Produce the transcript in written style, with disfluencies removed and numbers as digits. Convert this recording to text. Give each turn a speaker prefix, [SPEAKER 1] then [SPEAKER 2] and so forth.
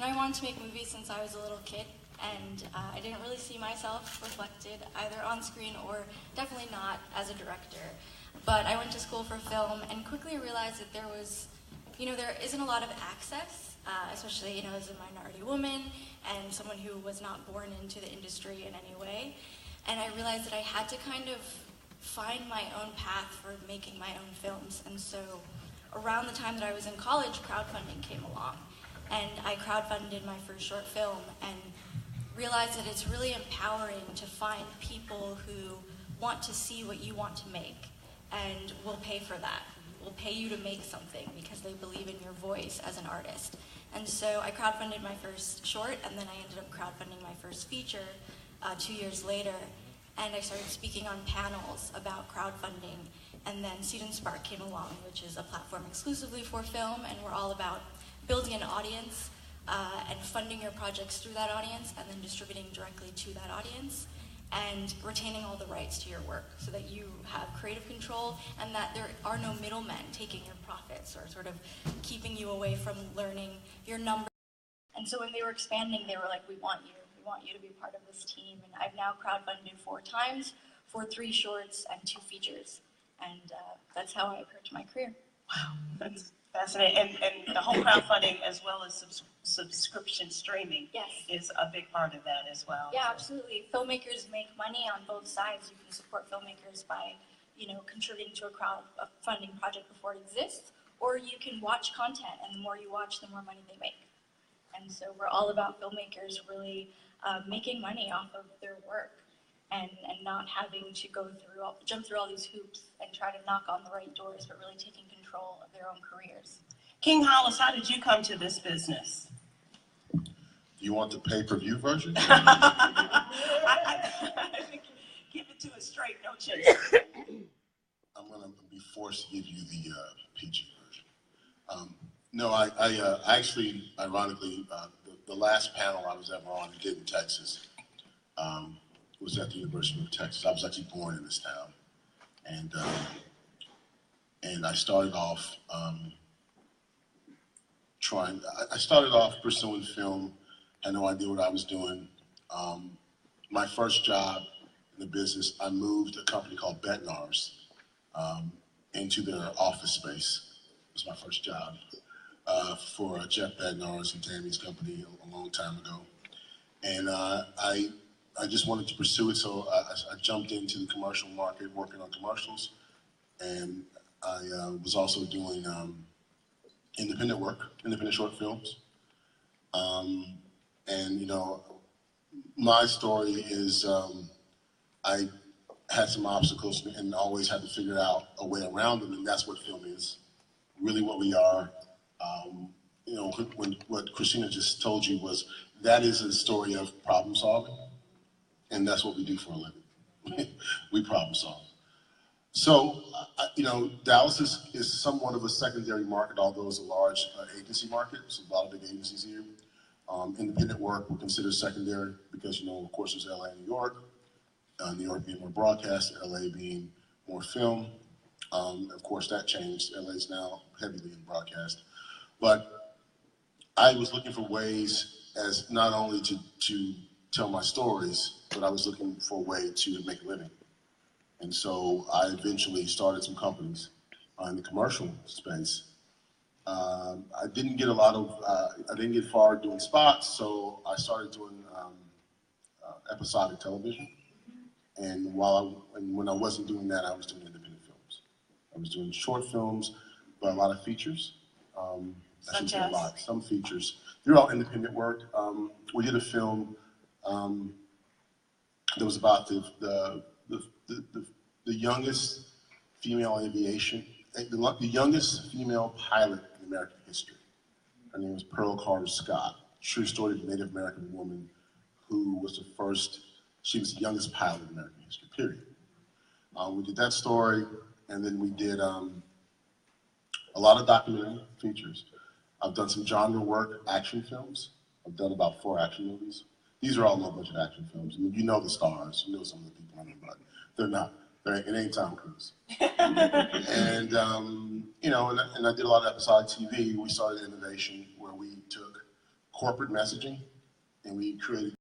[SPEAKER 1] I wanted to make movies since I was a little kid, and I didn't really see myself reflected either on screen or definitely not as a director. But I went to school for film and quickly realized that there was, there isn't a lot of access, especially, as a minority woman and someone who was not born into the industry in any way. And I realized that I had to kind of find my own path for making my own films. And so around the time that I was in college, crowdfunding came along. And I crowdfunded my first short film and realized that it's really empowering to find people who want to see what you want to make and will pay for that. Will pay you to make something because they believe in your voice as an artist. And so I crowdfunded my first short, and then I ended up crowdfunding my first feature 2 years later. And I started speaking on panels about crowdfunding. And then Seed and Spark came along, which is a platform exclusively for film, and we're all about building an audience and funding your projects through that audience and then distributing directly to that audience and retaining all the rights to your work so that you have creative control and that there are no middlemen taking your profits or sort of keeping you away from learning your numbers. And so when they were expanding, they were like, we want you to be part of this team. And I've now crowdfunded 4 times for 3 shorts and 2 features. And that's how I approach my career.
[SPEAKER 2] Wow, that's fascinating. And the whole crowdfunding as well as subscription streaming is a big part of that as well.
[SPEAKER 1] Yeah, absolutely. Filmmakers make money on both sides. You can support filmmakers by, contributing to a crowdfunding project before it exists, or you can watch content, and the more you watch, the more money they make. And so we're all about filmmakers really making money off of their work and not having to jump through all these hoops and try to knock on the right doors, but really taking control of their own careers.
[SPEAKER 2] King Hollis, how did you come to this business?
[SPEAKER 3] You want the pay-per-view version?
[SPEAKER 2] Give it to us straight, don't you?
[SPEAKER 3] I'm going to be forced to give you the PG version. No, I actually, ironically, the last panel I was ever on in Denton, Texas, was at the University of Texas. I was actually born in this town. And I started off I started off pursuing film, had no idea what I was doing. My first job in the business, I moved a company called Betnars into their office space. It was my first job for Jeff Bednar's and Tammy's company a long time ago. And I just wanted to pursue it, so I jumped into the commercial market, working on commercials. And I was also doing independent work, independent short films. And my story is I had some obstacles and always had to figure out a way around them, and that's what film is, really what we are. What Christina just told you was that is a story of problem solving, and that's what we do for a living. We problem solve. So, Dallas is somewhat of a secondary market, although it's a large agency market. There's a lot of big agencies here. Independent work we consider secondary because, of course, there's LA and New York. New York being more broadcast, LA being more film. Of course, that changed. LA is now heavily in broadcast. But I was looking for ways as not only to tell my stories, but I was looking for a way to make a living. And so I eventually started some companies in the commercial space. I didn't get I didn't get far doing spots, so I started doing episodic television. And when I wasn't doing that, I was doing independent films. I was doing short films, but a lot of features. Some features. They're all independent work. We did a film that was about the youngest female aviation, the youngest female pilot in American history. Her name was Pearl Carter Scott. True story of a Native American woman who was she was the youngest pilot in American history, period. We did that story, and then we did a lot of documentary features. I've done some genre work, action films. I've done about 4 action movies. These are all low-budget action films. I mean, you know the stars, you know some of the people in them, but they're not. It ain't Tom Cruise. And I did a lot of episodic TV. We started innovation where we took corporate messaging, and we created